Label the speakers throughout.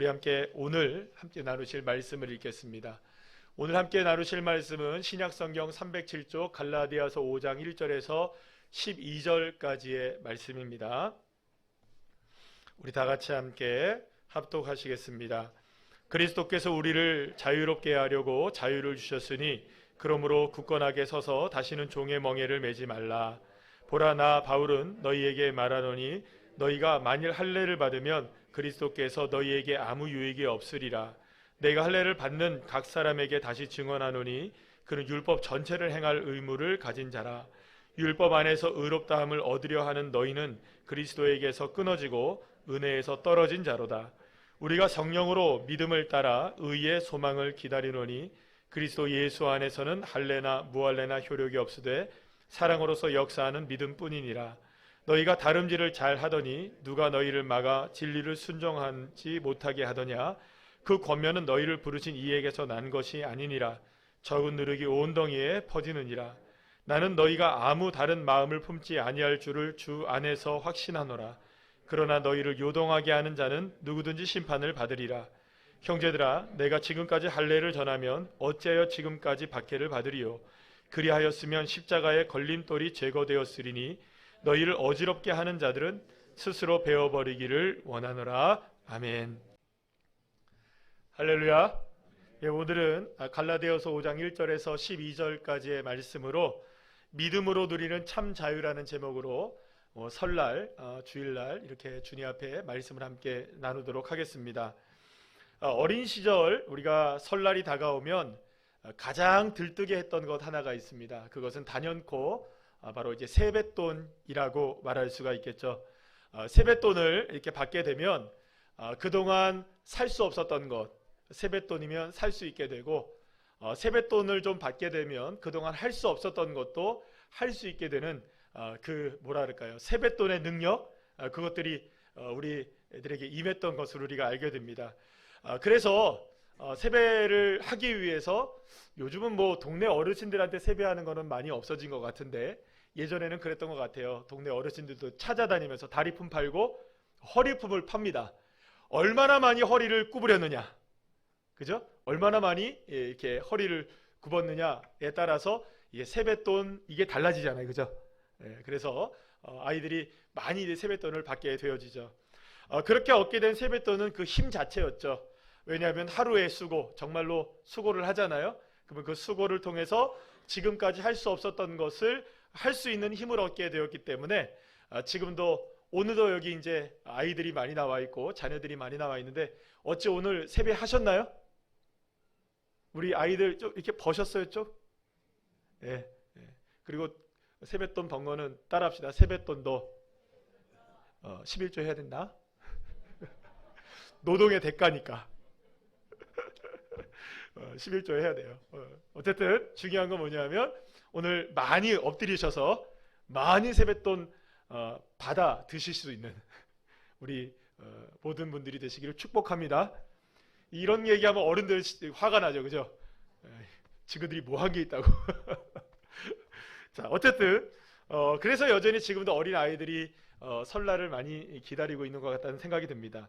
Speaker 1: 우리 오늘 함께 나누실 말씀을 읽겠습니다. 오늘 함께 나누실 말씀은 신약성경 307쪽 갈라디아서 5장 1절에서 12절까지의 말씀입니다. 우리 다 같이 함께 합독하시겠습니다. 그리스도께서 우리를 자유롭게 하려고 자유를 주셨으니 그러므로 굳건하게 서서 다시는 종의 멍에를 매지 말라. 보라, 나 바울은 너희에게 말하노니 너희가 만일 할례를 받으면 그리스도께서 너희에게 아무 유익이 없으리라. 내가 할례를 받는 각 사람에게 다시 증언하노니 그는 율법 전체를 행할 의무를 가진 자라. 율법 안에서 의롭다함을 얻으려 하는 너희는 그리스도에게서 끊어지고 은혜에서 떨어진 자로다. 우리가 성령으로 믿음을 따라 의의 소망을 기다리노니 그리스도 예수 안에서는 할례나 무할례나 효력이 없으되 사랑으로서 역사하는 믿음뿐이니라. 너희가 다름질을 잘 하더니 누가 너희를 막아 진리를 순종하지 못하게 하더냐? 그 권면은 너희를 부르신 이에게서 난 것이 아니니라. 적은 누룩이 온 덩이에 퍼지느니라. 나는 너희가 아무 다른 마음을 품지 아니할 줄을 주 안에서 확신하노라. 그러나 너희를 요동하게 하는 자는 누구든지 심판을 받으리라. 형제들아, 내가 지금까지 할례를 전하면 어찌하여 지금까지 박해를 받으리요? 그리하였으면 십자가의 걸림돌이 제거되었으리니 너희를 어지럽게 하는 자들은 스스로 베어버리기를 원하노라. 아멘. 할렐루야. 오늘은 갈라디아서 5장 1절에서 12절까지의 말씀으로 믿음으로 누리는 참 자유라는 제목으로 설날, 주일날 이렇게 주님 앞에 말씀을 함께 나누도록 하겠습니다. 어린 시절 우리가 설날이 다가오면 가장 들뜨게 했던 것 하나가 있습니다. 그것은 단연코 바로 이제 세뱃돈이라고 말할 수가 있겠죠. 세뱃돈을 이렇게 받게 되면 그동안 살 수 없었던 것, 세뱃돈이면 살 수 있게 되고, 세뱃돈을 좀 받게 되면 그동안 할 수 없었던 것도 할 수 있게 되는 세뱃돈의 능력, 그것들이 우리 애들에게 임했던 것으로 우리가 알게 됩니다. 그래서 세배를 하기 위해서 요즘은 동네 어르신들한테 세배하는 거는 많이 없어진 것 같은데 예전에는 그랬던 것 같아요. 동네 어르신들도 찾아다니면서 다리품 팔고 허리품을 팝니다. 얼마나 많이 허리를 구부렸느냐, 그죠? 얼마나 많이 이렇게 허리를 굽었느냐에 따라서 이게 세뱃돈 이게 달라지잖아요, 그죠? 그래서 아이들이 많이 세뱃돈을 받게 되어지죠. 그렇게 얻게 된 세뱃돈은 그 힘 자체였죠. 왜냐하면 하루의 수고, 정말로 수고를 하잖아요. 그러면 그 수고를 통해서 지금까지 할 수 없었던 것을 할 수 있는 힘을 얻게 되었기 때문에 지금도 오늘도 여기 이제 아이들이 많이 나와 있고 자녀들이 많이 나와 있는데 어찌 오늘 세배 하셨나요? 우리 아이들 좀 이렇게 버셨어요, 좀? 예. 그리고 세뱃돈 번 거는 따라합시다. 세뱃돈도 11조 해야 된다. 노동의 대가니까 11조 해야 돼요. 어쨌든 중요한 건 뭐냐면 오늘 많이 엎드리셔서 많이 세뱃돈 받아 드실 수 있는 우리 모든 분들이 되시기를 축복합니다. 이런 얘기하면 어른들 화가 나죠, 그죠? 지그들이 뭐 한 게 있다고. 자, 어쨌든 그래서 여전히 지금도 어린 아이들이 설날을 많이 기다리고 있는 것 같다는 생각이 듭니다.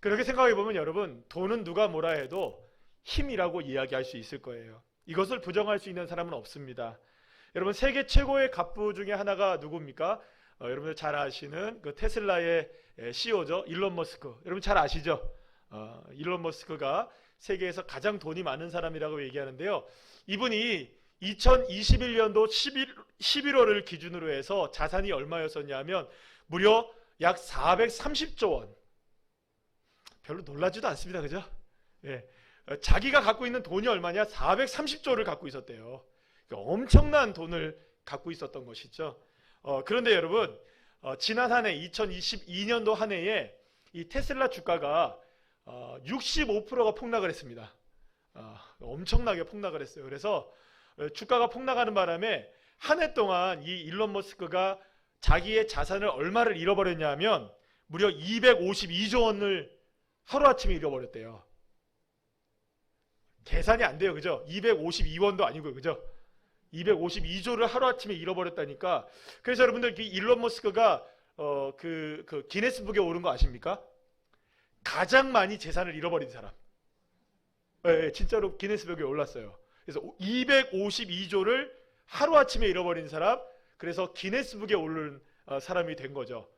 Speaker 1: 그렇게 생각해 보면 여러분, 돈은 누가 뭐라 해도 힘이라고 이야기할 수 있을 거예요. 이것을 부정할 수 있는 사람은 없습니다. 여러분, 세계 최고의 갑부 중에 하나가 누굽니까? 여러분들 잘 아시는 그 테슬라의 CEO죠. 일론 머스크. 여러분 잘 아시죠? 일론 머스크가 세계에서 가장 돈이 많은 사람이라고 얘기하는데요. 이분이 2021년도 11월을 기준으로 해서 자산이 얼마였었냐면 무려 약 430조 원. 별로 놀라지도 않습니다, 그죠? 예. 자기가 갖고 있는 돈이 얼마냐? 430조를 갖고 있었대요. 그러니까 엄청난 돈을 갖고 있었던 것이죠. 그런데 여러분, 지난 한 해 2022년도 한 해에 이 테슬라 주가가 65%가 폭락을 했습니다. 엄청나게 폭락을 했어요. 그래서 주가가 폭락하는 바람에 한 해 동안 이 일론 머스크가 자기의 자산을 얼마를 잃어버렸냐면 무려 252조 원을 하루아침에 잃어버렸대요. 계산이 안 돼요, 그죠? 252원도 아니고요, 그죠? 252조를 하루아침에 잃어버렸다니까. 그래서 여러분들 일론 머스크가 그 기네스북에 오른 거 아십니까? 가장 많이 재산을 잃어버린 사람. 예, 진짜로 기네스북에 올랐어요. 그래서 252조를 하루아침에 잃어버린 사람, 그래서 기네스북에 오른 사람이 된 거죠.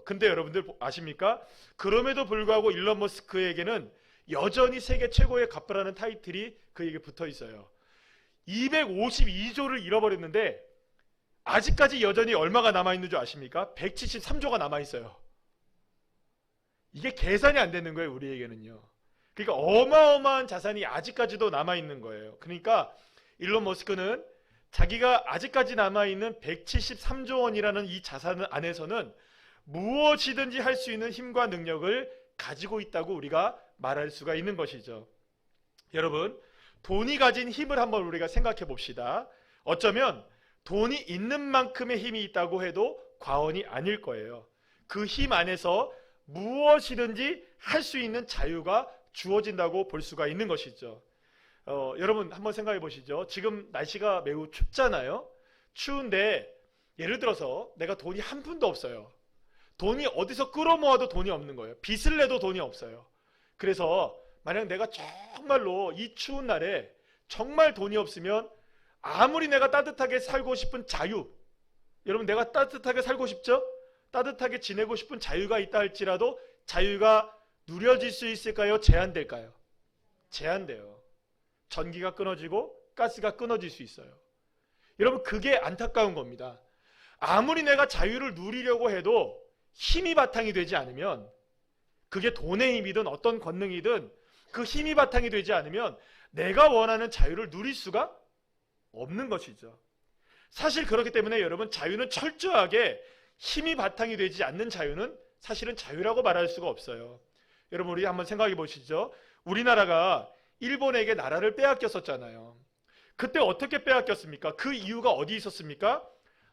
Speaker 1: 근데 여러분들 아십니까? 그럼에도 불구하고 일론 머스크에게는 여전히 세계 최고의 갑부라는 타이틀이 그에게 붙어 있어요. 252조를 잃어버렸는데 아직까지 여전히 얼마가 남아있는 줄 아십니까? 173조가 남아있어요. 이게 계산이 안 되는 거예요, 우리에게는요. 그러니까 어마어마한 자산이 아직까지도 남아있는 거예요. 그러니까 일론 머스크는 자기가 아직까지 남아있는 173조 원이라는 이 자산 안에서는 무엇이든지 할 수 있는 힘과 능력을 가지고 있다고 우리가 말할 수가 있는 것이죠. 여러분, 돈이 가진 힘을 한번 우리가 생각해 봅시다. 어쩌면 돈이 있는 만큼의 힘이 있다고 해도 과언이 아닐 거예요. 그 힘 안에서 무엇이든지 할 수 있는 자유가 주어진다고 볼 수가 있는 것이죠. 여러분 한번 생각해 보시죠. 지금 날씨가 매우 춥잖아요. 추운데 예를 들어서 내가 돈이 한 푼도 없어요. 돈이 어디서 끌어모아도 돈이 없는 거예요. 빚을 내도 돈이 없어요. 그래서 만약 내가 정말로 이 추운 날에 정말 돈이 없으면 아무리 내가 따뜻하게 살고 싶은 자유, 여러분 내가 따뜻하게 살고 싶죠? 따뜻하게 지내고 싶은 자유가 있다 할지라도 자유가 누려질 수 있을까요? 제한될까요? 제한돼요. 전기가 끊어지고 가스가 끊어질 수 있어요. 여러분 그게 안타까운 겁니다. 아무리 내가 자유를 누리려고 해도 힘이 바탕이 되지 않으면, 그게 돈의 힘이든 어떤 권능이든 그 힘이 바탕이 되지 않으면 내가 원하는 자유를 누릴 수가 없는 것이죠. 사실 그렇기 때문에 여러분 자유는 철저하게 힘이 바탕이 되지 않는 자유는 사실은 자유라고 말할 수가 없어요. 여러분 우리 한번 생각해 보시죠. 우리나라가 일본에게 나라를 빼앗겼었잖아요. 그때 어떻게 빼앗겼습니까? 그 이유가 어디 있었습니까?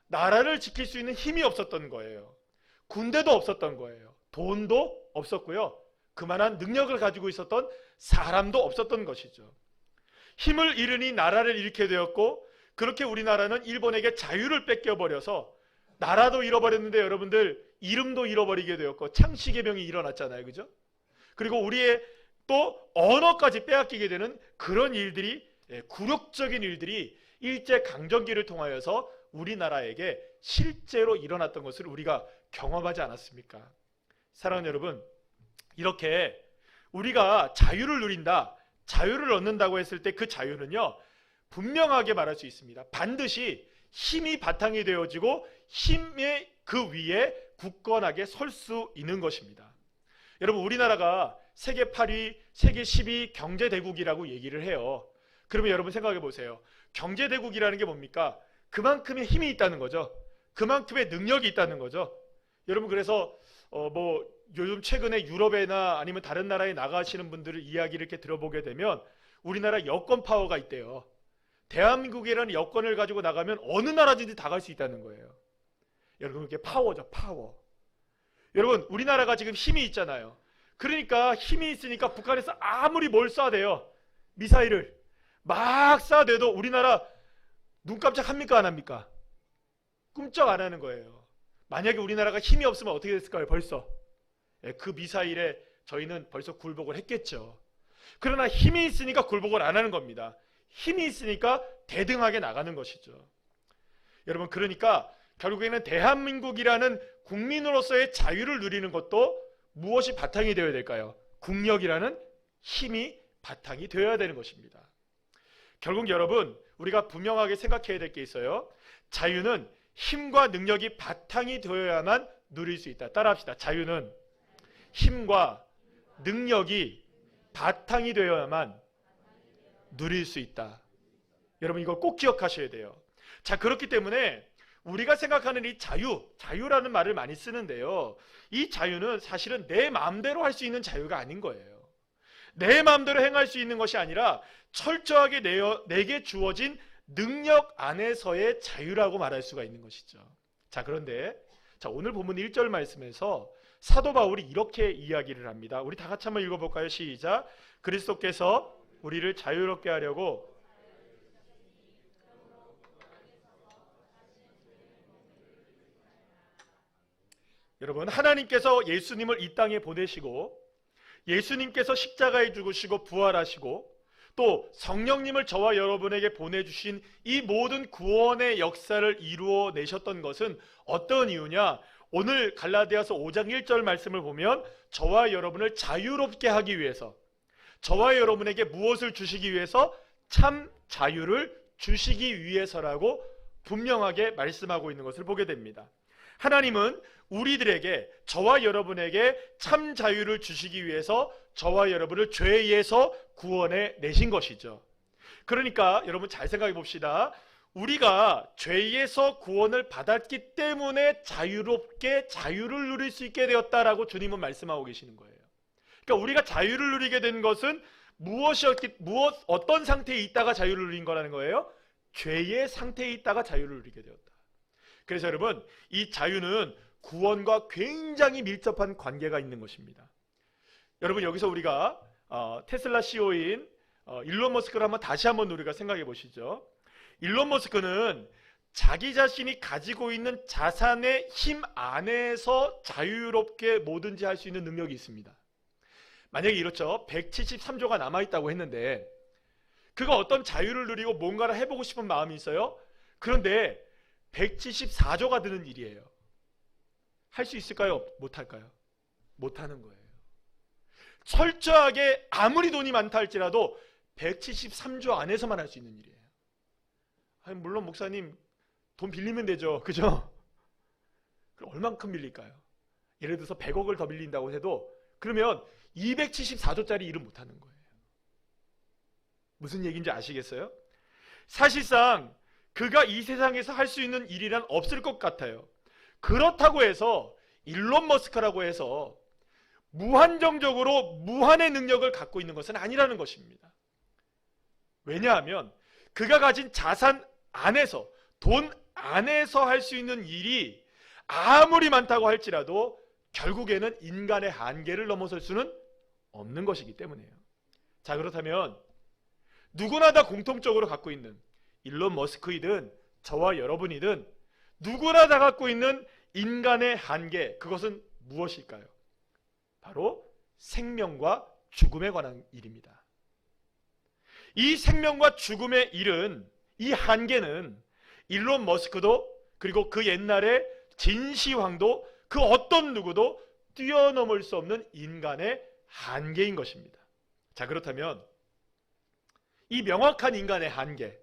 Speaker 1: 나라를 지킬 수 있는 힘이 없었던 거예요. 군대도 없었던 거예요. 돈도 없었고요. 그만한 능력을 가지고 있었던 사람도 없었던 것이죠. 힘을 잃으니 나라를 잃게 되었고, 그렇게 우리나라는 일본에게 자유를 뺏겨버려서 나라도 잃어버렸는데 여러분들 이름도 잃어버리게 되었고 창씨개명이 일어났잖아요. 그죠? 그리고 우리의 또 언어까지 빼앗기게 되는 그런 일들이, 굴욕적인 일들이 일제강점기를 통하여서 우리나라에게 실제로 일어났던 것을 우리가 경험하지 않았습니까? 사랑하는 여러분, 이렇게 우리가 자유를 누린다, 자유를 얻는다고 했을 때 그 자유는요 분명하게 말할 수 있습니다. 반드시 힘이 바탕이 되어지고 힘의 그 위에 굳건하게 설 수 있는 것입니다. 여러분 우리나라가 세계 8위, 세계 10위 경제대국이라고 얘기를 해요. 그러면 여러분 생각해 보세요. 경제대국이라는 게 뭡니까? 그만큼의 힘이 있다는 거죠. 그만큼의 능력이 있다는 거죠. 여러분 그래서 요즘 최근에 유럽이나 아니면 다른 나라에 나가시는 분들을 이야기를 이렇게 들어보게 되면 우리나라 여권 파워가 있대요. 대한민국이라는 여권을 가지고 나가면 어느 나라든지 다 갈 수 있다는 거예요. 여러분 그게 파워죠, 파워. 여러분 우리나라가 지금 힘이 있잖아요. 그러니까 힘이 있으니까 북한에서 아무리 뭘 쏴대요, 미사일을 막 쏴대도 우리나라 눈 깜짝합니까 안 합니까? 꿈쩍 안 하는 거예요. 만약에 우리나라가 힘이 없으면 어떻게 됐을까요? 벌써 그 미사일에 저희는 벌써 굴복을 했겠죠. 그러나 힘이 있으니까 굴복을 안 하는 겁니다. 힘이 있으니까 대등하게 나가는 것이죠. 여러분 그러니까 결국에는 대한민국이라는 국민으로서의 자유를 누리는 것도 무엇이 바탕이 되어야 될까요? 국력이라는 힘이 바탕이 되어야 되는 것입니다. 결국 여러분 우리가 분명하게 생각해야 될 게 있어요. 자유는 힘과 능력이 바탕이 되어야만 누릴 수 있다. 따라합시다. 자유는 힘과 능력이 바탕이 되어야만 누릴 수 있다. 여러분 이걸 꼭 기억하셔야 돼요. 자, 그렇기 때문에 우리가 생각하는 이 자유라는 말을 많이 쓰는데요. 이 자유는 사실은 내 마음대로 할 수 있는 자유가 아닌 거예요. 내 마음대로 행할 수 있는 것이 아니라 철저하게 내게 주어진 능력 안에서의 자유라고 말할 수가 있는 것이죠. 자, 그런데 오늘 본문 1절 말씀에서 사도 바울이 이렇게 이야기를 합니다. 우리 다 같이 한번 읽어볼까요? 시작. 그리스도께서 우리를 자유롭게 하려고 여러분 하나님께서 예수님을 이 땅에 보내시고 예수님께서 십자가에 죽으시고 부활하시고 또 성령님을 저와 여러분에게 보내주신 이 모든 구원의 역사를 이루어 내셨던 것은 어떤 이유냐? 오늘 갈라디아서 5장 1절 말씀을 보면 저와 여러분을 자유롭게 하기 위해서, 저와 여러분에게 무엇을 주시기 위해서? 참 자유를 주시기 위해서라고 분명하게 말씀하고 있는 것을 보게 됩니다. 하나님은 우리들에게, 저와 여러분에게 참 자유를 주시기 위해서 저와 여러분을 죄에서 구원해 내신 것이죠. 그러니까 여러분 잘 생각해 봅시다. 우리가 죄에서 구원을 받았기 때문에 자유롭게 자유를 누릴 수 있게 되었다라고 주님은 말씀하고 계시는 거예요. 그러니까 우리가 자유를 누리게 된 것은 어떤 상태에 있다가 자유를 누린 거라는 거예요? 죄의 상태에 있다가 자유를 누리게 되었다. 그래서 여러분, 이 자유는 구원과 굉장히 밀접한 관계가 있는 것입니다. 여러분, 여기서 우리가 테슬라 CEO인 일론 머스크를 다시 한번 우리가 생각해 보시죠. 일론 머스크는 자기 자신이 가지고 있는 자산의 힘 안에서 자유롭게 뭐든지 할 수 있는 능력이 있습니다. 만약에 이렇죠. 173조가 남아있다고 했는데 그가 어떤 자유를 누리고 뭔가를 해보고 싶은 마음이 있어요. 그런데 174조가 드는 일이에요. 할 수 있을까요? 못할까요? 못하는 거예요. 철저하게 아무리 돈이 많다 할지라도 173조 안에서만 할 수 있는 일이에요. 아니, 물론 목사님 돈 빌리면 되죠. 그죠? 그럼 얼만큼 빌릴까요? 예를 들어서 100억을 더 빌린다고 해도 그러면 274조짜리 일은 못하는 거예요. 무슨 얘기인지 아시겠어요? 사실상 그가 이 세상에서 할 수 있는 일이란 없을 것 같아요. 그렇다고 해서 일론 머스크라고 해서 무한정적으로 무한의 능력을 갖고 있는 것은 아니라는 것입니다. 왜냐하면 그가 가진 자산 안에서, 돈 안에서 할 수 있는 일이 아무리 많다고 할지라도 결국에는 인간의 한계를 넘어설 수는 없는 것이기 때문이에요. 자, 그렇다면 누구나 다 공통적으로 갖고 있는, 일론 머스크이든 저와 여러분이든 누구나 다 갖고 있는 인간의 한계, 그것은 무엇일까요? 바로 생명과 죽음에 관한 일입니다. 이 생명과 죽음의 일은, 이 한계는 일론 머스크도 그리고 그 옛날의 진시황도 그 어떤 누구도 뛰어넘을 수 없는 인간의 한계인 것입니다. 자, 그렇다면 이 명확한 인간의 한계,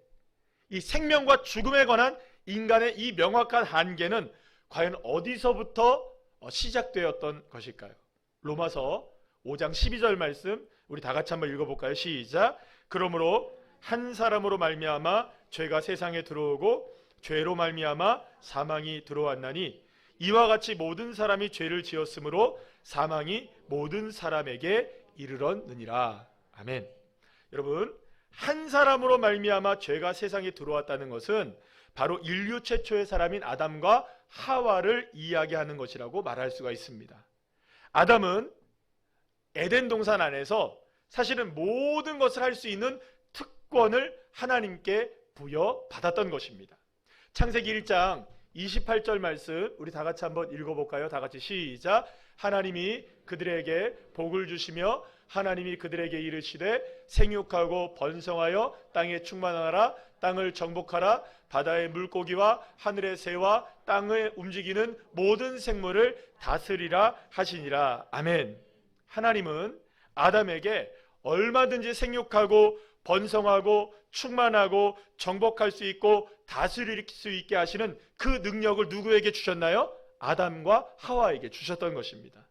Speaker 1: 이 생명과 죽음에 관한 인간의 이 명확한 한계는 과연 어디서부터 시작되었던 것일까요? 로마서 5장 12절 말씀 우리 다 같이 한번 읽어볼까요? 시작. 그러므로 한 사람으로 말미암아 죄가 세상에 들어오고 죄로 말미암아 사망이 들어왔나니 이와 같이 모든 사람이 죄를 지었으므로 사망이 모든 사람에게 이르렀느니라. 아멘. 여러분, 한 사람으로 말미암아 죄가 세상에 들어왔다는 것은 바로 인류 최초의 사람인 아담과 하와를 이야기하는 것이라고 말할 수가 있습니다. 아담은 에덴 동산 안에서 사실은 모든 것을 할 수 있는 특권을 하나님께 부여받았던 것입니다. 창세기 1장 28절 말씀 우리 다 같이 한번 읽어볼까요? 다 같이 시작. 하나님이 그들에게 복을 주시며 하나님이 그들에게 이르시되 생육하고 번성하여 땅에 충만하라. 땅을 정복하라. 바다의 물고기와 하늘의 새와 땅에 움직이는 모든 생물을 다스리라 하시니라. 아멘. 하나님은 아담에게 얼마든지 생육하고 번성하고 충만하고 정복할 수 있고 다스릴 수 있게 하시는 그 능력을 누구에게 주셨나요? 아담과 하와에게 주셨던 것입니다.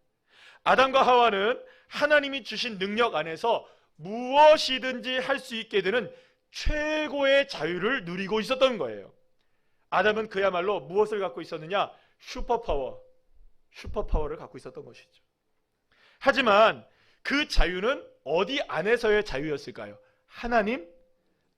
Speaker 1: 아담과 하와는 하나님이 주신 능력 안에서 무엇이든지 할 수 있게 되는 최고의 자유를 누리고 있었던 거예요. 아담은 그야말로 무엇을 갖고 있었느냐? 슈퍼파워를 갖고 있었던 것이죠. 하지만 그 자유는 어디 안에서의 자유였을까요? 하나님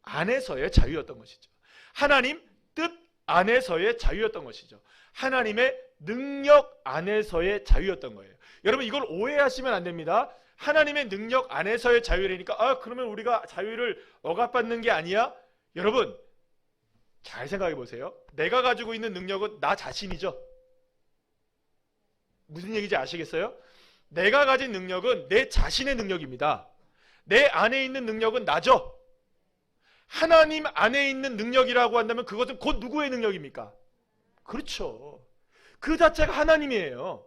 Speaker 1: 안에서의 자유였던 것이죠. 하나님 뜻 안에서의 자유였던 것이죠. 하나님의 능력 안에서의 자유였던 거예요. 여러분, 이걸 오해하시면 안 됩니다. 하나님의 능력 안에서의 자유라니까 그러면 우리가 자유를 억압받는 게 아니야? 여러분, 잘 생각해 보세요. 내가 가지고 있는 능력은 나 자신이죠. 무슨 얘기인지 아시겠어요? 내가 가진 능력은 내 자신의 능력입니다. 내 안에 있는 능력은 나죠. 하나님 안에 있는 능력이라고 한다면 그것은 곧 누구의 능력입니까? 그렇죠. 그 자체가 하나님이에요.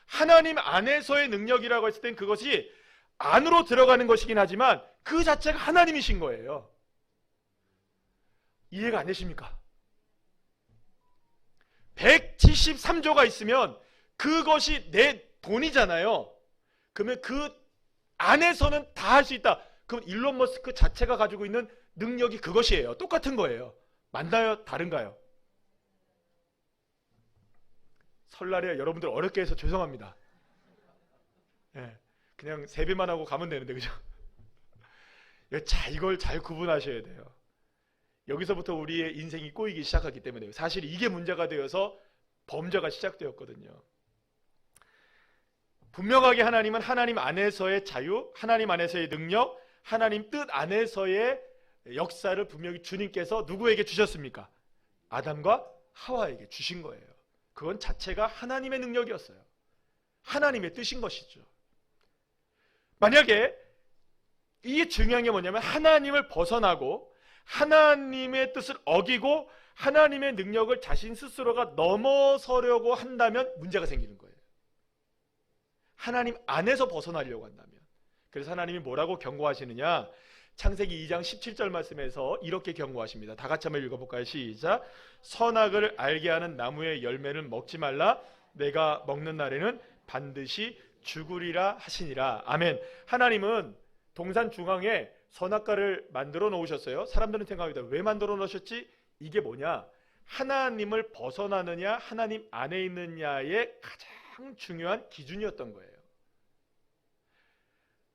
Speaker 1: 하나님 안에서의 능력이라고 했을 땐 그것이 안으로 들어가는 것이긴 하지만 그 자체가 하나님이신 거예요. 이해가 안 되십니까? 173조가 있으면 그것이 내 돈이잖아요. 그러면 그 안에서는 다 할 수 있다. 그럼 일론 머스크 자체가 가지고 있는 능력이 그것이에요. 똑같은 거예요. 맞나요? 다른가요? 설날에 여러분들 어렵게 해서 죄송합니다. 네, 그냥 세배만 하고 가면 되는데, 그죠? 이걸 잘 구분하셔야 돼요. 여기서부터 우리의 인생이 꼬이기 시작하기 때문에 사실 이게 문제가 되어서 범죄가 시작되었거든요. 분명하게 하나님은 하나님 안에서의 자유, 하나님 안에서의 능력, 하나님 뜻 안에서의 역사를 분명히 주님께서 누구에게 주셨습니까? 아담과 하와에게 주신 거예요. 그건 자체가 하나님의 능력이었어요. 하나님의 뜻인 것이죠. 만약에 이게 중요한 게 뭐냐면 하나님을 벗어나고 하나님의 뜻을 어기고 하나님의 능력을 자신 스스로가 넘어서려고 한다면 문제가 생기는 거예요. 하나님 안에서 벗어나려고 한다면. 그래서 하나님이 뭐라고 경고하시느냐? 창세기 2장 17절 말씀에서 이렇게 경고하십니다. 다 같이 한번 읽어볼까요? 시작. 선악을 알게 하는 나무의 열매는 먹지 말라. 내가 먹는 날에는 반드시 죽으리라 하시니라. 아멘. 하나님은 동산 중앙에 선악과를 만들어 놓으셨어요. 사람들은 생각합니다. 왜 만들어 놓으셨지? 이게 뭐냐? 하나님을 벗어나느냐 하나님 안에 있느냐의 가장 중요한 기준이었던 거예요.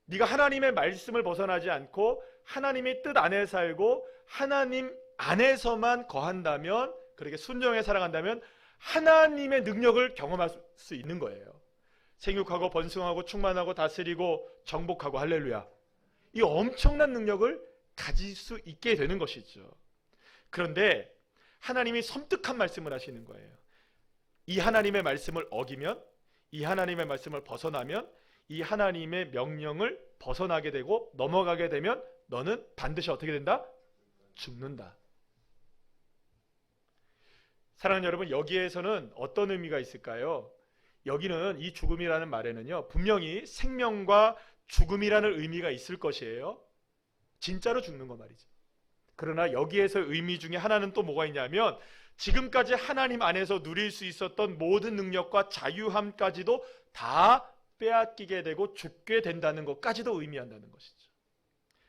Speaker 1: 네가 하나님의 말씀을 벗어나지 않고 하나님의 뜻 안에 살고 하나님 안에서만 거한다면, 그렇게 순종해 살아간다면 하나님의 능력을 경험할 수 있는 거예요. 생육하고 번성하고 충만하고 다스리고 정복하고, 할렐루야. 이 엄청난 능력을 가질 수 있게 되는 것이죠. 그런데 하나님이 섬뜩한 말씀을 하시는 거예요. 이 하나님의 말씀을 어기면, 이 하나님의 말씀을 벗어나면, 이 하나님의 명령을 벗어나게 되고 넘어가게 되면 너는 반드시 어떻게 된다? 죽는다. 사랑하는 여러분, 여기에서는 어떤 의미가 있을까요? 여기는 이 죽음이라는 말에는요, 분명히 생명과 죽음이라는 의미가 있을 것이에요. 진짜로 죽는 거 말이죠. 그러나 여기에서 의미 중에 하나는 또 뭐가 있냐면, 지금까지 하나님 안에서 누릴 수 있었던 모든 능력과 자유함까지도 다 빼앗기게 되고 죽게 된다는 것까지도 의미한다는 것이죠.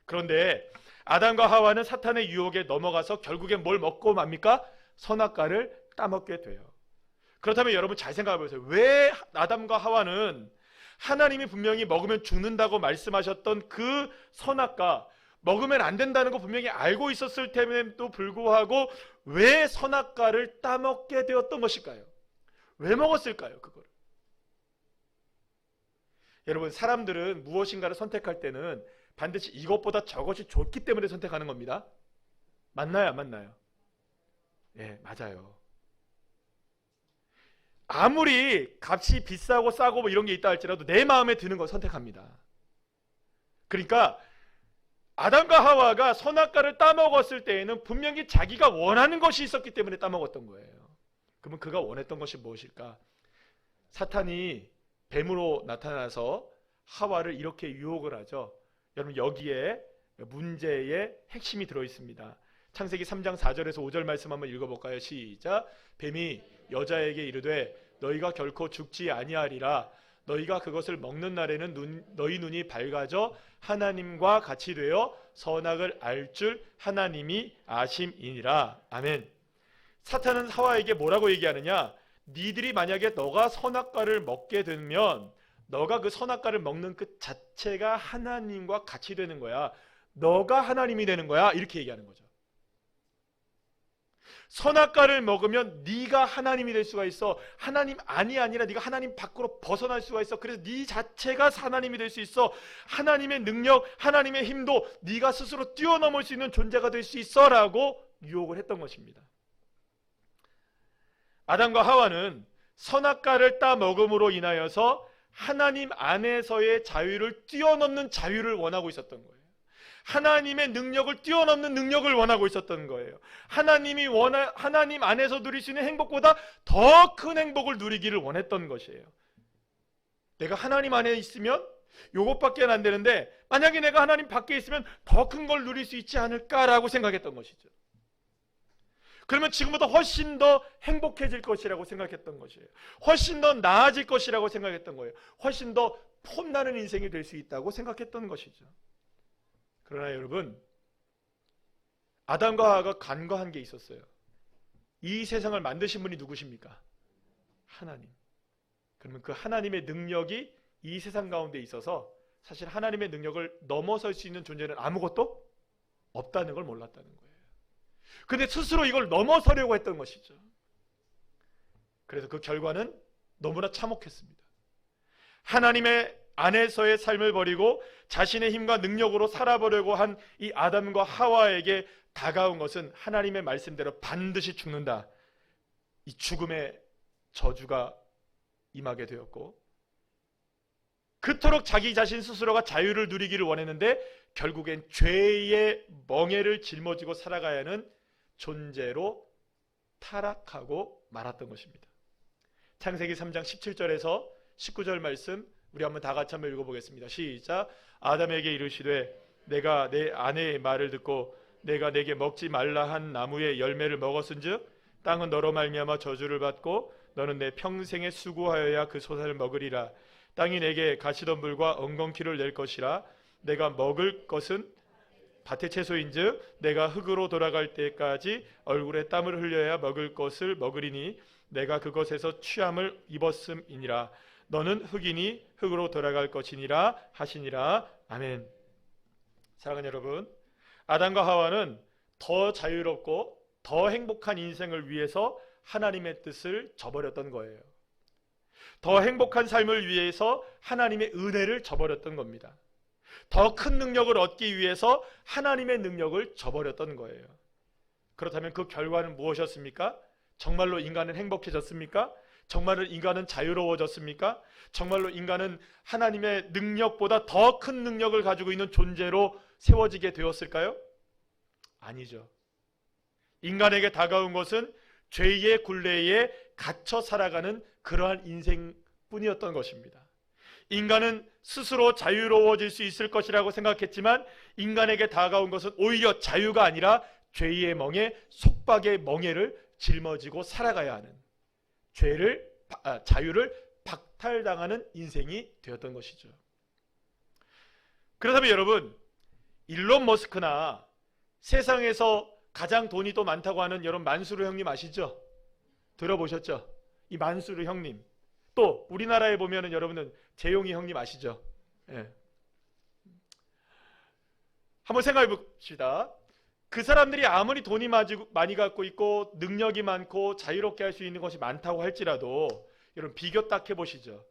Speaker 1: 그런데 아담과 하와는 사탄의 유혹에 넘어가서 결국엔 뭘 먹고 맙니까? 선악과를 따먹게 돼요. 그렇다면 여러분 잘 생각해 보세요. 왜 아담과 하와는 하나님이 분명히 먹으면 죽는다고 말씀하셨던 그 선악과, 먹으면 안 된다는 거 분명히 알고 있었을 텐데도 불구하고 왜 선악과를 따먹게 되었던 것일까요? 왜 먹었을까요? 그걸. 여러분, 사람들은 무엇인가를 선택할 때는 반드시 이것보다 저것이 좋기 때문에 선택하는 겁니다. 맞나요? 안 맞나요? 예, 맞아요. 아무리 값이 비싸고 싸고 뭐 이런 게 있다 할지라도 내 마음에 드는 걸 선택합니다. 그러니까 아담과 하와가 선악과를 따먹었을 때에는 분명히 자기가 원하는 것이 있었기 때문에 따먹었던 거예요. 그러면 그가 원했던 것이 무엇일까? 사탄이 뱀으로 나타나서 하와를 이렇게 유혹을 하죠. 여러분, 여기에 문제의 핵심이 들어있습니다. 창세기 3장 4절에서 5절 말씀 한번 읽어볼까요? 시작. 뱀이 여자에게 이르되 너희가 결코 죽지 아니하리라. 너희가 그것을 먹는 날에는 너희 눈이 밝아져 하나님과 같이 되어 선악을 알 줄 하나님이 아심이니라. 아멘. 사탄은 하와에게 뭐라고 얘기하느냐? 니들이 만약에 너가 선악과를 먹게 되면 너가 그 선악과를 먹는 그 자체가 하나님과 같이 되는 거야. 너가 하나님이 되는 거야. 이렇게 얘기하는 거죠. 선악과를 먹으면 네가 하나님이 될 수가 있어. 하나님 아니라 네가 하나님 밖으로 벗어날 수가 있어. 그래서 네 자체가 하나님이 될 수 있어. 하나님의 능력, 하나님의 힘도 네가 스스로 뛰어넘을 수 있는 존재가 될 수 있어 라고 유혹을 했던 것입니다. 아담과 하와는 선악과를 따 먹음으로 인하여서 하나님 안에서의 자유를 뛰어넘는 자유를 원하고 있었던 거예요. 하나님의 능력을 뛰어넘는 능력을 원하고 있었던 거예요. 하나님 안에서 누릴 수 있는 행복보다 더 큰 행복을 누리기를 원했던 것이에요. 내가 하나님 안에 있으면 요것밖에 안 되는데 만약에 내가 하나님 밖에 있으면 더 큰 걸 누릴 수 있지 않을까라고 생각했던 것이죠. 그러면 지금보다 훨씬 더 행복해질 것이라고 생각했던 것이에요. 훨씬 더 나아질 것이라고 생각했던 거예요. 훨씬 더 폼나는 인생이 될 수 있다고 생각했던 것이죠. 그러나 여러분, 아담과 하와가 간과한 게 있었어요. 이 세상을 만드신 분이 누구십니까? 하나님. 그러면 그 하나님의 능력이 이 세상 가운데 있어서 사실 하나님의 능력을 넘어설 수 있는 존재는 아무것도 없다는 걸 몰랐다는 거예요. 근데 스스로 이걸 넘어서려고 했던 것이죠. 그래서 그 결과는 너무나 참혹했습니다. 하나님의 안에서의 삶을 버리고 자신의 힘과 능력으로 살아보려고 한 이 아담과 하와에게 다가온 것은 하나님의 말씀대로 반드시 죽는다. 이 죽음의 저주가 임하게 되었고, 그토록 자기 자신 스스로가 자유를 누리기를 원했는데 결국엔 죄의 멍에를 짊어지고 살아가야 하는 존재로 타락하고 말았던 것입니다. 창세기 3장 17절에서 19절 말씀 우리 한번 다 같이 한번 읽어보겠습니다. 시작. 아담에게 이르시되 내가 내 아내의 말을 듣고 내가 내게 먹지 말라 한 나무의 열매를 먹었은즉 땅은 너로 말미암아 저주를 받고 너는 내 평생에 수고하여야 그 소산을 먹으리라. 땅이 내게 가시덤불과 엉겅퀴를 낼 것이라. 내가 먹을 것은 밭의 채소인즉 내가 흙으로 돌아갈 때까지 얼굴에 땀을 흘려야 먹을 것을 먹으리니 내가 그것에서 취함을 입었음이니라. 너는 흙이니 흙으로 돌아갈 것이니라 하시니라. 아멘. 사랑하는 여러분, 아담과 하와는 더 자유롭고 더 행복한 인생을 위해서 하나님의 뜻을 저버렸던 거예요. 더 행복한 삶을 위해서 하나님의 은혜를 저버렸던 겁니다. 더 큰 능력을 얻기 위해서 하나님의 능력을 저버렸던 거예요. 그렇다면 그 결과는 무엇이었습니까? 정말로 인간은 행복해졌습니까? 정말로 인간은 자유로워졌습니까? 정말로 인간은 하나님의 능력보다 더 큰 능력을 가지고 있는 존재로 세워지게 되었을까요? 아니죠. 인간에게 다가온 것은 죄의 굴레에 갇혀 살아가는 그러한 인생뿐이었던 것입니다. 인간은 스스로 자유로워질 수 있을 것이라고 생각했지만 인간에게 다가온 것은 오히려 자유가 아니라 죄의 멍에, 속박의 멍에를 짊어지고 살아가야 하는 자유를 박탈당하는 인생이 되었던 것이죠. 그렇다면 여러분, 일론 머스크나 세상에서 가장 돈이 또 많다고 하는 여러분 만수르 형님 아시죠? 들어보셨죠? 이 만수르 형님. 또 우리나라에 보면은 여러분은 재용이 형님 아시죠? 예. 한번 생각해 봅시다. 그 사람들이 아무리 돈이 많이 갖고 있고 능력이 많고 자유롭게 할 수 있는 것이 많다고 할지라도 여러분 비교 딱 해보시죠.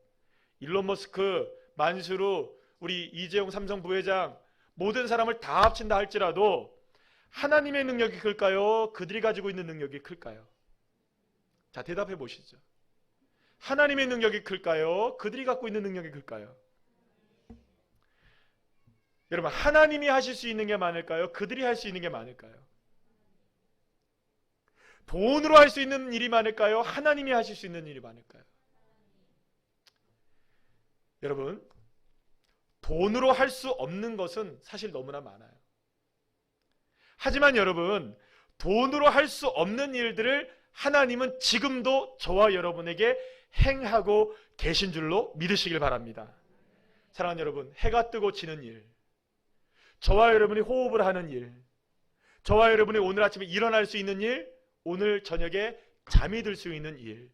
Speaker 1: 일론 머스크, 만수르, 우리 이재용 삼성 부회장 모든 사람을 다 합친다 할지라도 하나님의 능력이 클까요? 그들이 가지고 있는 능력이 클까요? 자, 대답해 보시죠. 하나님의 능력이 클까요? 그들이 갖고 있는 능력이 클까요? 여러분, 하나님이 하실 수 있는 게 많을까요? 그들이 할 수 있는 게 많을까요? 돈으로 할 수 있는 일이 많을까요? 하나님이 하실 수 있는 일이 많을까요? 여러분, 돈으로 할 수 없는 것은 사실 너무나 많아요. 하지만 여러분, 돈으로 할 수 없는 일들을 하나님은 지금도 저와 여러분에게 행하고 계신 줄로 믿으시길 바랍니다. 사랑하는 여러분, 해가 뜨고 지는 일, 저와 여러분이 호흡을 하는 일, 저와 여러분이 오늘 아침에 일어날 수 있는 일, 오늘 저녁에 잠이 들 수 있는 일,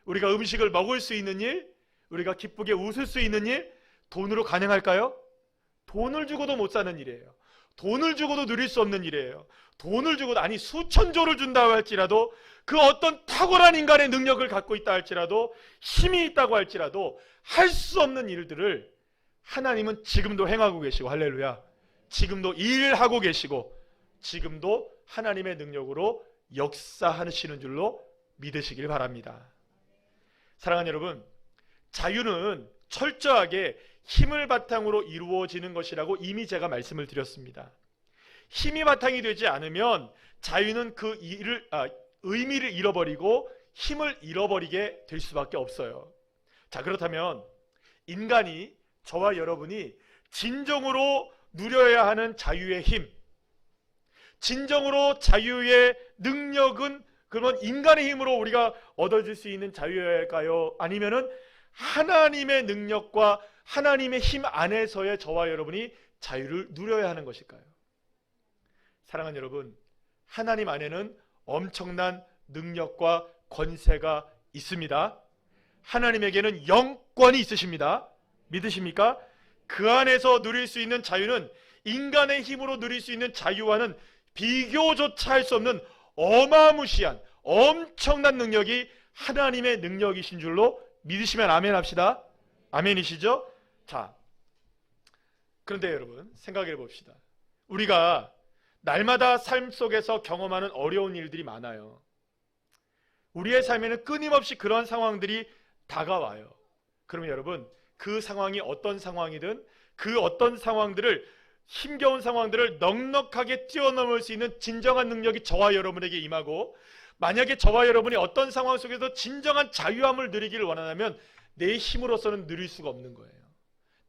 Speaker 1: 우리가 음식을 먹을 수 있는 일, 우리가 기쁘게 웃을 수 있는 일, 돈으로 가능할까요? 돈을 주고도 못 사는 일이에요. 돈을 주고도 누릴 수 없는 일이에요. 돈을 주고도, 아니 수천조를 준다고 할지라도, 그 어떤 탁월한 인간의 능력을 갖고 있다 할지라도, 힘이 있다고 할지라도 할 수 없는 일들을 하나님은 지금도 행하고 계시고, 할렐루야, 지금도 일하고 계시고 지금도 하나님의 능력으로 역사하시는 줄로 믿으시길 바랍니다. 사랑하는 여러분, 자유는 철저하게 힘을 바탕으로 이루어지는 것이라고 이미 제가 말씀을 드렸습니다. 힘이 바탕이 되지 않으면 자유는 그 의미를 잃어버리고 힘을 잃어버리게 될 수밖에 없어요. 자, 그렇다면 인간이, 저와 여러분이 진정으로 누려야 하는 자유의 힘, 진정으로 자유의 능력은 그러면 인간의 힘으로 우리가 얻어질 수 있는 자유일까요? 아니면은 하나님의 능력과 하나님의 힘 안에서의 저와 여러분이 자유를 누려야 하는 것일까요? 사랑하는 여러분, 하나님 안에는 엄청난 능력과 권세가 있습니다. 하나님에게는 영권이 있으십니다. 믿으십니까? 그 안에서 누릴 수 있는 자유는 인간의 힘으로 누릴 수 있는 자유와는 비교조차 할 수 없는 어마무시한 엄청난 능력이 하나님의 능력이신 줄로 믿으시면 아멘 합시다. 아멘이시죠? 자, 그런데 여러분 생각해 봅시다. 우리가 날마다 삶 속에서 경험하는 어려운 일들이 많아요. 우리의 삶에는 끊임없이 그런 상황들이 다가와요. 그러면 여러분, 그 상황이 어떤 상황이든 그 어떤 상황들을, 힘겨운 상황들을 넉넉하게 뛰어넘을 수 있는 진정한 능력이 저와 여러분에게 임하고, 만약에 저와 여러분이 어떤 상황 속에서 진정한 자유함을 누리기를 원한다면 내 힘으로서는 누릴 수가 없는 거예요.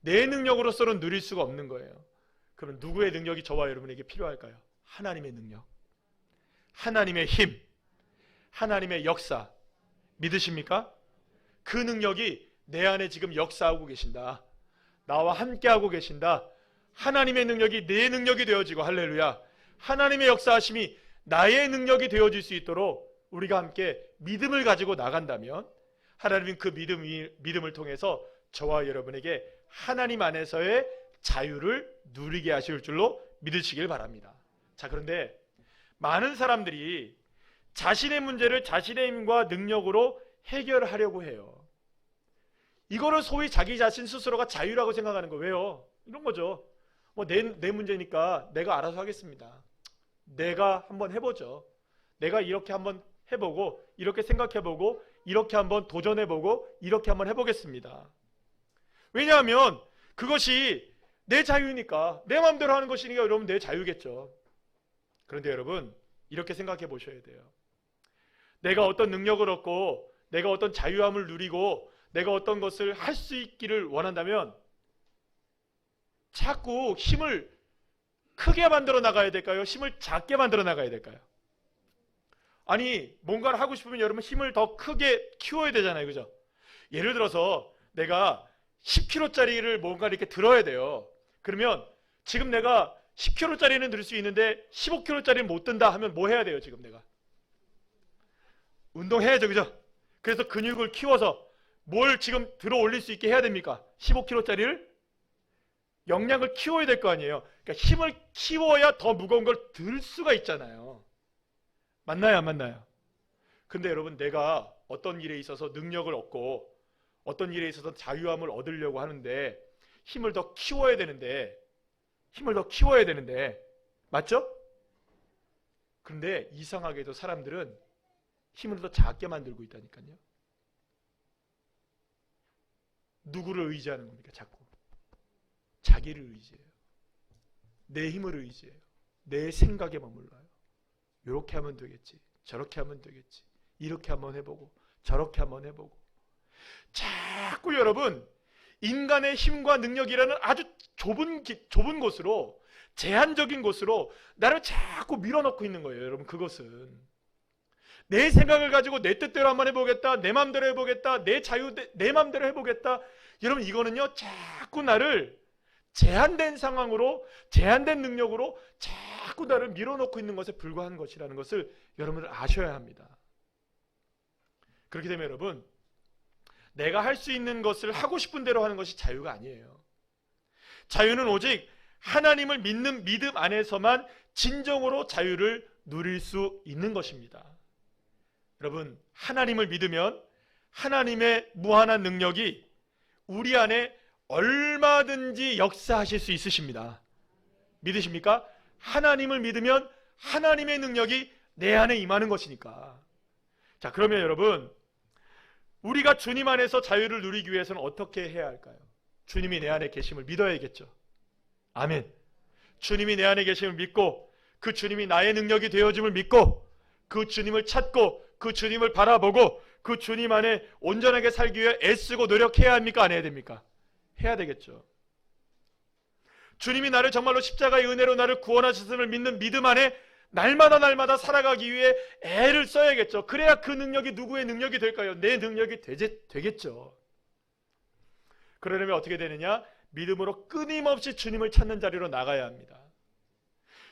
Speaker 1: 내 능력으로서는 누릴 수가 없는 거예요. 그럼 누구의 능력이 저와 여러분에게 필요할까요? 하나님의 능력, 하나님의 힘, 하나님의 역사. 믿으십니까? 그 능력이 내 안에 지금 역사하고 계신다. 나와 함께하고 계신다. 하나님의 능력이 내 능력이 되어지고, 할렐루야, 하나님의 역사하심이 나의 능력이 되어질 수 있도록 우리가 함께 믿음을 가지고 나간다면 하나님은 그 믿음을 통해서 저와 여러분에게 하나님 안에서의 자유를 누리게 하실 줄로 믿으시길 바랍니다. 자, 그런데 많은 사람들이 자신의 문제를 자신의 힘과 능력으로 해결하려고 해요. 이거를 소위 자기 자신 스스로가 자유라고 생각하는 거예요. 왜요? 이런 거죠. 내 문제니까 내가 알아서 하겠습니다. 내가 한번 해보죠. 내가 이렇게 한번 해보고, 이렇게 생각해보고, 이렇게 한번 도전해보고, 이렇게 한번 해보겠습니다. 왜냐하면 그것이 내 자유니까, 내 마음대로 하는 것이니까 여러분 내 자유겠죠. 그런데 여러분, 이렇게 생각해 보셔야 돼요. 내가 어떤 능력을 얻고 내가 어떤 자유함을 누리고 내가 어떤 것을 할 수 있기를 원한다면 자꾸 힘을 크게 만들어 나가야 될까요? 힘을 작게 만들어 나가야 될까요? 아니, 뭔가를 하고 싶으면 여러분 힘을 더 크게 키워야 되잖아요. 그죠? 예를 들어서 내가 10kg짜리를 뭔가 이렇게 들어야 돼요. 그러면 지금 내가 10kg짜리는 들 수 있는데 15kg짜리는 못 든다 하면 뭐 해야 돼요? 지금 내가 운동해야죠. 그죠? 그래서 근육을 키워서 뭘 지금 들어 올릴 수 있게 해야 됩니까? 15kg짜리를 역량을 키워야 될 거 아니에요. 그러니까 힘을 키워야 더 무거운 걸 들 수가 있잖아요. 맞나요? 안 맞나요? 근데 여러분, 내가 어떤 일에 있어서 능력을 얻고 어떤 일에 있어서 자유함을 얻으려고 하는데 힘을 더 키워야 되는데 맞죠? 그런데 이상하게도 사람들은 힘을 더 작게 만들고 있다니까요. 누구를 의지하는 겁니까? 자꾸 자기를 의지해요. 내 힘을 의지해요. 내 생각에 머물러요. 이렇게 하면 되겠지, 저렇게 하면 되겠지, 이렇게 한번 해보고 저렇게 한번 해보고. 자꾸 여러분, 인간의 힘과 능력이라는 아주 좁은 곳으로, 제한적인 곳으로 나를 자꾸 밀어넣고 있는 거예요. 여러분, 그것은 내 생각을 가지고 내 뜻대로 한번 해보겠다, 내 마음대로 해보겠다, 내 자유, 내 마음대로 해보겠다. 여러분, 이거는요 자꾸 나를 제한된 상황으로, 제한된 능력으로 자꾸 나를 밀어넣고 있는 것에 불과한 것이라는 것을 여러분들 아셔야 합니다. 그렇게 되면 여러분, 내가 할 수 있는 것을 하고 싶은 대로 하는 것이 자유가 아니에요. 자유는 오직 하나님을 믿는 믿음 안에서만 진정으로 자유를 누릴 수 있는 것입니다. 여러분, 하나님을 믿으면 하나님의 무한한 능력이 우리 안에 얼마든지 역사하실 수 있으십니다. 믿으십니까? 하나님을 믿으면 하나님의 능력이 내 안에 임하는 것이니까. 자, 그러면 여러분, 우리가 주님 안에서 자유를 누리기 위해서는 어떻게 해야 할까요? 주님이 내 안에 계심을 믿어야겠죠. 아멘. 주님이 내 안에 계심을 믿고 그 주님이 나의 능력이 되어짐을 믿고 그 주님을 찾고 그 주님을 바라보고 그 주님 안에 온전하게 살기 위해 애쓰고 노력해야 합니까? 안 해야 됩니까? 해야 되겠죠. 주님이 나를 정말로 십자가의 은혜로 나를 구원하셨음을 믿는 믿음 안에 날마다 살아가기 위해 애를 써야겠죠. 그래야 그 능력이 누구의 능력이 될까요? 내 능력이 되겠죠. 그러려면 어떻게 되느냐? 믿음으로 끊임없이 주님을 찾는 자리로 나가야 합니다.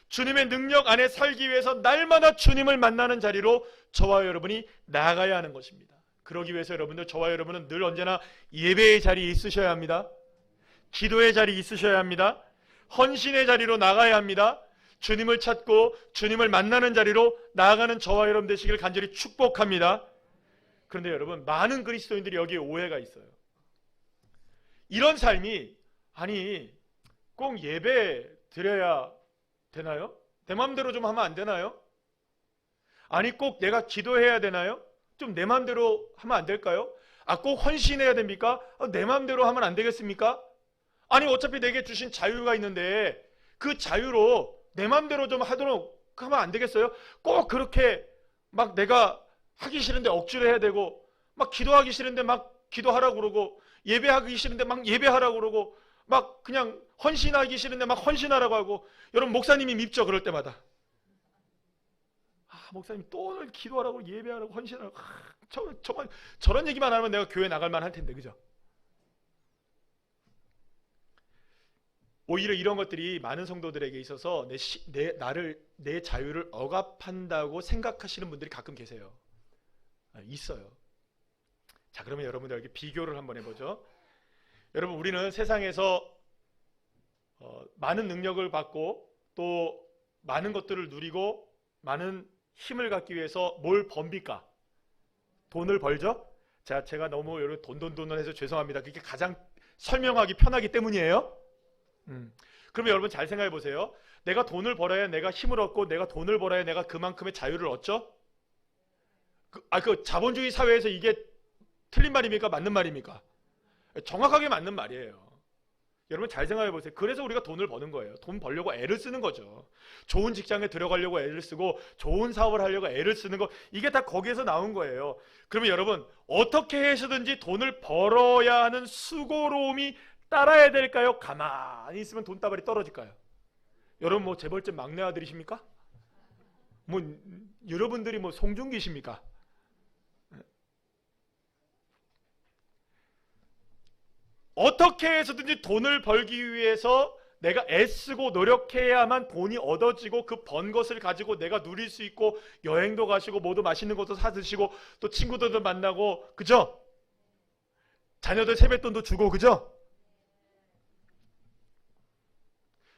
Speaker 1: 주님의 능력 안에 살기 위해서 날마다 주님을 만나는 자리로 저와 여러분이 나가야 하는 것입니다. 그러기 위해서 여러분들, 저와 여러분은 늘 언제나 예배의 자리에 있으셔야 합니다. 기도의 자리에 있으셔야 합니다. 헌신의 자리로 나가야 합니다. 주님을 찾고 주님을 만나는 자리로 나아가는 저와 여러분 되시길 간절히 축복합니다. 그런데 여러분, 많은 그리스도인들이 여기에 오해가 있어요. 이런 삶이, 아니 꼭 예배 드려야 되나요? 내 마음대로 좀 하면 안 되나요? 아니 꼭 내가 기도해야 되나요? 좀 내 마음대로 하면 안 될까요? 꼭 헌신해야 됩니까? 내 마음대로 하면 안 되겠습니까? 아니 어차피 내게 주신 자유가 있는데 그 자유로 내 마음대로 좀 하도록 하면 안 되겠어요? 꼭 그렇게 막 내가 하기 싫은데 억지로 해야 되고, 막 기도하기 싫은데 막 기도하라고 그러고, 예배하기 싫은데 막 예배하라고 그러고, 막 그냥 헌신하기 싫은데 막 헌신하라고 하고. 여러분, 목사님이 밉죠, 그럴 때마다. 목사님 또 오늘 기도하라고 예배하라고 헌신하라고. 저런 얘기만 하면 내가 교회 나갈 만할 텐데, 그죠? 오히려 이런 것들이 많은 성도들에게 있어서 내 자유를 억압한다고 생각하시는 분들이 가끔 계세요. 있어요. 자, 그러면 여러분들 여기 비교를 한번 해보죠. 여러분, 우리는 세상에서 많은 능력을 받고 또 많은 것들을 누리고 많은 힘을 갖기 위해서 뭘 법니까? 돈을 벌죠? 자, 제가 너무 여러분 돈을 해서 죄송합니다. 그게 가장 설명하기 편하기 때문이에요. 그러면 여러분 잘 생각해 보세요. 내가 돈을 벌어야 내가 힘을 얻고, 내가 돈을 벌어야 내가 그만큼의 자유를 얻죠? 그 자본주의 사회에서 이게 틀린 말입니까? 맞는 말입니까? 정확하게 맞는 말이에요. 여러분 잘 생각해 보세요. 그래서 우리가 돈을 버는 거예요. 돈 벌려고 애를 쓰는 거죠. 좋은 직장에 들어가려고 애를 쓰고, 좋은 사업을 하려고 애를 쓰는 거, 이게 다 거기에서 나온 거예요. 그러면 여러분, 어떻게 해서든지 돈을 벌어야 하는 수고로움이 따라야 될까요? 가만히 있으면 돈다발이 떨어질까요? 여러분, 뭐 재벌집 막내 아들이십니까? 뭐 여러분들이 뭐 송중기십니까? 어떻게 해서든지 돈을 벌기 위해서 내가 애쓰고 노력해야만 돈이 얻어지고, 그 번 것을 가지고 내가 누릴 수 있고, 여행도 가시고 모두 맛있는 것도 사 드시고 또 친구들도 만나고, 그죠? 자녀들 세뱃돈도 주고, 그죠?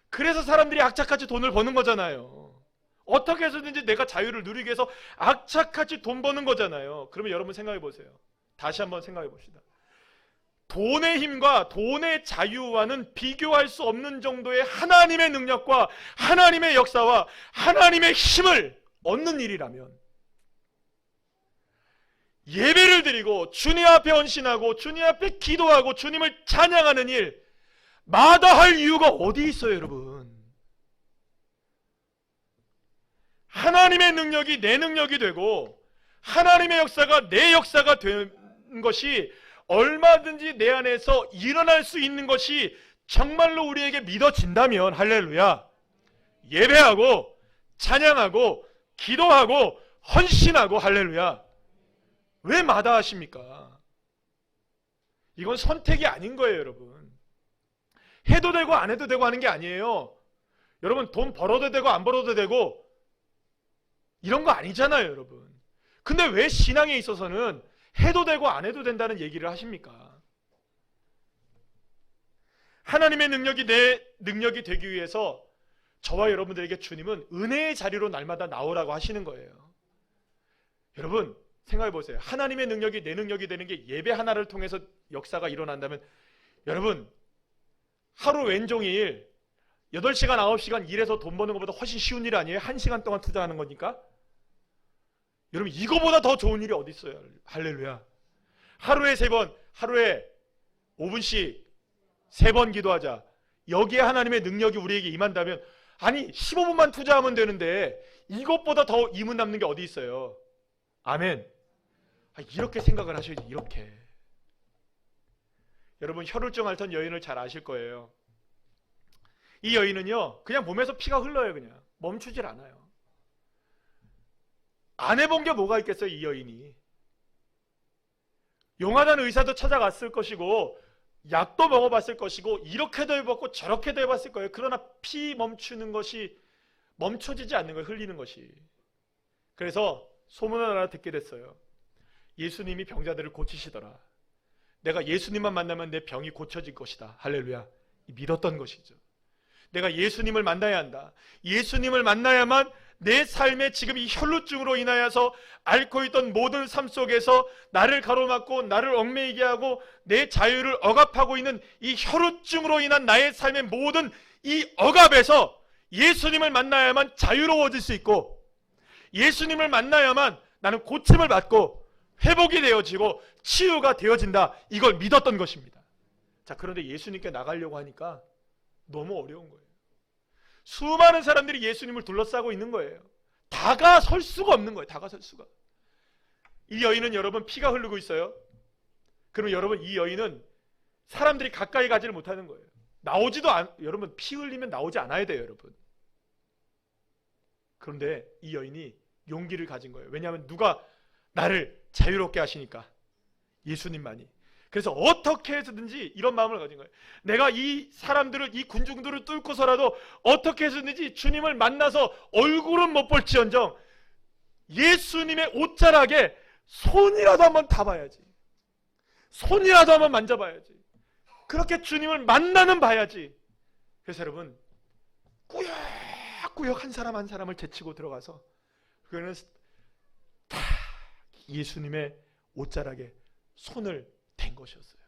Speaker 1: 그래서 사람들이 악착같이 돈을 버는 거잖아요. 어떻게 해서든지 내가 자유를 누리기 위해서 악착같이 돈 버는 거잖아요. 그러면 여러분 생각해 보세요. 다시 한번 생각해 봅시다. 돈의 힘과 돈의 자유와는 비교할 수 없는 정도의 하나님의 능력과 하나님의 역사와 하나님의 힘을 얻는 일이라면, 예배를 드리고 주님 앞에 헌신하고 주님 앞에 기도하고 주님을 찬양하는 일, 마다할 이유가 어디 있어요, 여러분? 하나님의 능력이 내 능력이 되고 하나님의 역사가 내 역사가 된 것이 얼마든지 내 안에서 일어날 수 있는 것이 정말로 우리에게 믿어진다면, 할렐루야, 예배하고 찬양하고 기도하고 헌신하고, 할렐루야, 왜 마다하십니까? 이건 선택이 아닌 거예요, 여러분. 해도 되고 안 해도 되고 하는 게 아니에요. 여러분, 돈 벌어도 되고 안 벌어도 되고 이런 거 아니잖아요, 여러분. 근데 왜 신앙에 있어서는 해도 되고 안 해도 된다는 얘기를 하십니까? 하나님의 능력이 내 능력이 되기 위해서 저와 여러분들에게 주님은 은혜의 자리로 날마다 나오라고 하시는 거예요. 여러분 생각해 보세요. 하나님의 능력이 내 능력이 되는 게 예배 하나를 통해서 역사가 일어난다면, 여러분 하루 왼종일 8시간 9시간 일해서 돈 버는 것보다 훨씬 쉬운 일 아니에요? 1시간 동안 투자하는 거니까. 여러분 이거보다 더 좋은 일이 어디 있어요? 할렐루야. 하루에 3번, 하루에 5분씩 3번 기도하자. 여기에 하나님의 능력이 우리에게 임한다면, 아니 15분만 투자하면 되는데 이것보다 더 임은 남는 게 어디 있어요? 아멘. 이렇게 생각을 하셔야지. 이렇게. 여러분, 혈루증 앓던 여인을 잘 아실 거예요. 이 여인은요, 그냥 몸에서 피가 흘러요. 그냥 멈추질 않아요. 안 해본 게 뭐가 있겠어요? 이 여인이. 용하다는 의사도 찾아갔을 것이고, 약도 먹어봤을 것이고, 이렇게도 해봤고 저렇게도 해봤을 거예요. 그러나 피 멈추는 것이 멈춰지지 않는 거예요. 흘리는 것이. 그래서 소문을 하나 듣게 됐어요. 예수님이 병자들을 고치시더라. 내가 예수님만 만나면 내 병이 고쳐질 것이다. 할렐루야. 믿었던 것이죠. 내가 예수님을 만나야 한다. 예수님을 만나야만 내 삶에 지금 이 혈루증으로 인하여서 앓고 있던 모든 삶 속에서 나를 가로막고 나를 얽매이게 하고 내 자유를 억압하고 있는 이 혈루증으로 인한 나의 삶의 모든 이 억압에서 예수님을 만나야만 자유로워질 수 있고, 예수님을 만나야만 나는 고침을 받고 회복이 되어지고 치유가 되어진다. 이걸 믿었던 것입니다. 자, 그런데 예수님께 나가려고 하니까 너무 어려운 거예요. 수많은 사람들이 예수님을 둘러싸고 있는 거예요. 다가설 수가 없는 거예요. 다가설 수가. 이 여인은 여러분 피가 흐르고 있어요. 그럼 여러분, 이 여인은 사람들이 가까이 가지를 못하는 거예요. 여러분, 피 흘리면 나오지 않아야 돼요, 여러분. 그런데 이 여인이 용기를 가진 거예요. 왜냐하면 누가 나를 자유롭게 하시니까, 예수님만이. 그래서 어떻게 해서든지 이런 마음을 가진 거예요. 내가 이 사람들을, 이 군중들을 뚫고서라도 어떻게 해서든지 주님을 만나서 얼굴은 못 볼지언정 예수님의 옷자락에 손이라도 한번 닿아야지. 손이라도 한번 만져봐야지. 그렇게 주님을 만나는 봐야지. 그래서 여러분, 꾸역꾸역 한 사람 한 사람을 제치고 들어가서 그는 다 예수님의 옷자락에 손을 댄 것이었어요.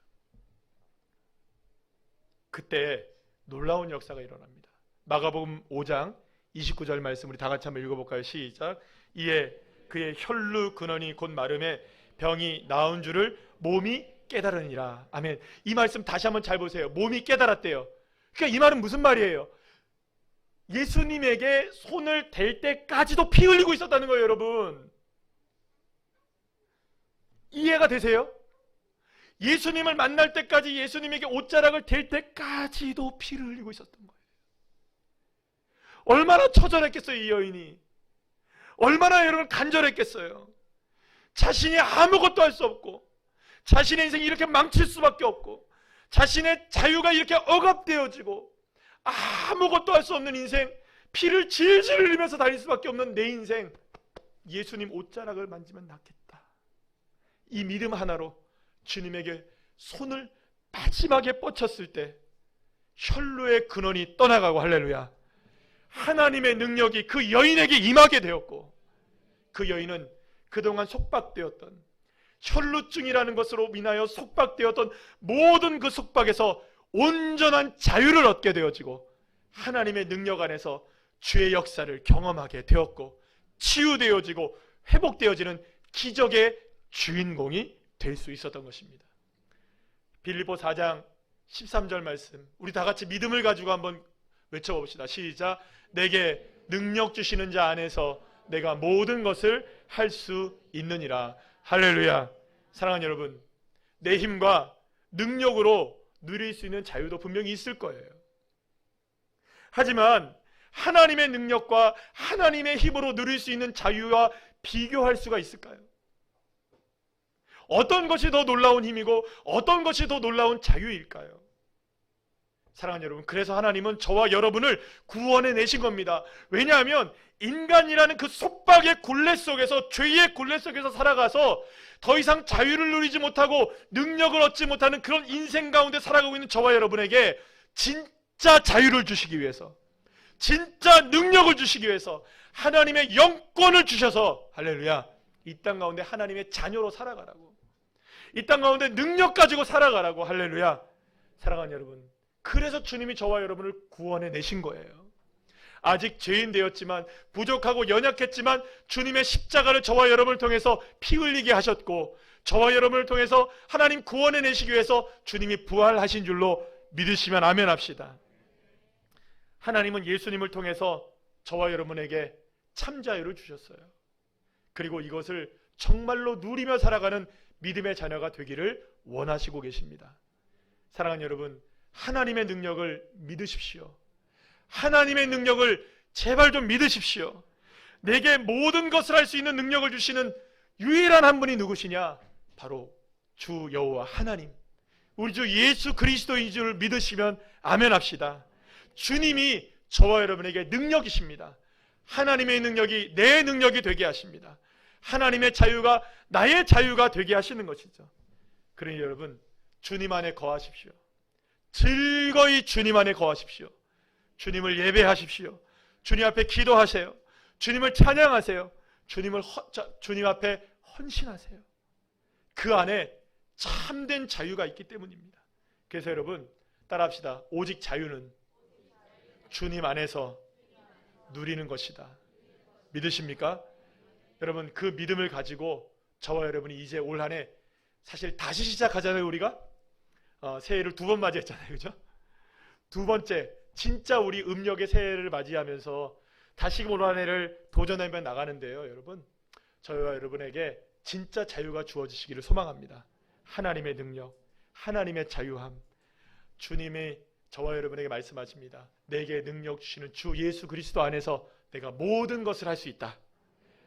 Speaker 1: 그때 놀라운 역사가 일어납니다. 마가복음 5장 29절 말씀 우리 다 같이 한번 읽어볼까요? 시작. 이에 그의 혈루 근원이 곧 마름에 병이 나은 줄을 몸이 깨달으니라. 아멘. 이 말씀 다시 한번 잘 보세요. 몸이 깨달았대요. 그러니까 이 말은 무슨 말이에요? 예수님에게 손을 댈 때까지도 피 흘리고 있었다는 거예요, 여러분. 이해가 되세요? 예수님을 만날 때까지, 예수님에게 옷자락을 댈 때까지도 피를 흘리고 있었던 거예요. 얼마나 처절했겠어요, 이 여인이. 얼마나 여러분 간절했겠어요. 자신이 아무것도 할 수 없고, 자신의 인생이 이렇게 망칠 수밖에 없고, 자신의 자유가 이렇게 억압되어지고, 아무것도 할 수 없는 인생, 피를 질질 흘리면서 다닐 수밖에 없는 내 인생, 예수님 옷자락을 만지면 낫겠다. 이 믿음 하나로 주님에게 손을 마지막에 뻗쳤을 때 혈루의 근원이 떠나가고, 할렐루야, 하나님의 능력이 그 여인에게 임하게 되었고, 그 여인은 그동안 속박되었던, 혈루증이라는 것으로 인하여 속박되었던 모든 그 속박에서 온전한 자유를 얻게 되어지고, 하나님의 능력 안에서 주의 역사를 경험하게 되었고, 치유되어지고 회복되어지는 기적의 주인공이 될 수 있었던 것입니다. 빌립보 4장 13절 말씀 우리 다 같이 믿음을 가지고 한번 외쳐봅시다. 시작. 내게 능력 주시는 자 안에서 내가 모든 것을 할 수 있느니라. 할렐루야. 사랑하는 여러분, 내 힘과 능력으로 누릴 수 있는 자유도 분명히 있을 거예요. 하지만 하나님의 능력과 하나님의 힘으로 누릴 수 있는 자유와 비교할 수가 있을까요? 어떤 것이 더 놀라운 힘이고 어떤 것이 더 놀라운 자유일까요? 사랑하는 여러분, 그래서 하나님은 저와 여러분을 구원해 내신 겁니다. 왜냐하면 인간이라는 그 속박의 굴레 속에서, 죄의 굴레 속에서 살아가서 더 이상 자유를 누리지 못하고 능력을 얻지 못하는 그런 인생 가운데 살아가고 있는 저와 여러분에게 진짜 자유를 주시기 위해서, 진짜 능력을 주시기 위해서 하나님의 영권을 주셔서, 할렐루야, 이 땅 가운데 하나님의 자녀로 살아가라고, 이 땅 가운데 능력 가지고 살아가라고, 할렐루야. 사랑하는 여러분, 그래서 주님이 저와 여러분을 구원해 내신 거예요. 아직 죄인 되었지만, 부족하고 연약했지만 주님의 십자가를 저와 여러분을 통해서 피 흘리게 하셨고, 저와 여러분을 통해서 하나님 구원해 내시기 위해서 주님이 부활하신 줄로 믿으시면 아멘 합시다. 하나님은 예수님을 통해서 저와 여러분에게 참 자유를 주셨어요. 그리고 이것을 정말로 누리며 살아가는 믿음의 자녀가 되기를 원하시고 계십니다. 사랑하는 여러분, 하나님의 능력을 믿으십시오. 하나님의 능력을 제발 좀 믿으십시오. 내게 모든 것을 할 수 있는 능력을 주시는 유일한 한 분이 누구시냐? 바로 주 여호와 하나님, 우리 주 예수 그리스도인 줄 믿으시면 아멘 합시다. 주님이 저와 여러분에게 능력이십니다. 하나님의 능력이 내 능력이 되게 하십니다. 하나님의 자유가 나의 자유가 되게 하시는 것이죠. 그러니 여러분, 주님 안에 거하십시오. 즐거이 주님 안에 거하십시오. 주님을 예배하십시오. 주님 앞에 기도하세요. 주님을 찬양하세요. 주님 앞에 헌신하세요. 그 안에 참된 자유가 있기 때문입니다. 그래서 여러분 따라합시다. 오직 자유는 주님 안에서 누리는 것이다. 믿으십니까? 여러분, 그 믿음을 가지고 저와 여러분이 이제 올 한 해 사실 다시 시작하잖아요. 우리가 새해를 2번 맞이했잖아요. 그죠? 2번째, 진짜 우리 음력의 새해를 맞이하면서 다시금 올 한 해를 도전하며 나가는데요. 여러분, 저와 여러분에게 진짜 자유가 주어지시기를 소망합니다. 하나님의 능력, 하나님의 자유함, 주님이 저와 여러분에게 말씀하십니다. 내게 능력 주시는 주 예수 그리스도 안에서 내가 모든 것을 할 수 있다.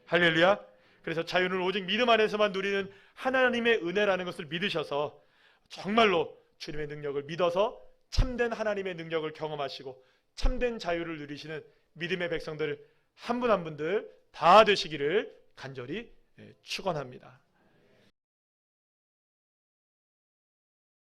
Speaker 1: 할렐루야. 그래서 자유는 오직 믿음 안에서만 누리는 하나님의 은혜라는 것을 믿으셔서 정말로 주님의 능력을 믿어서 참된 하나님의 능력을 경험하시고 참된 자유를 누리시는 믿음의 백성들 한 분 한 분들 다 되시기를 간절히 축원합니다.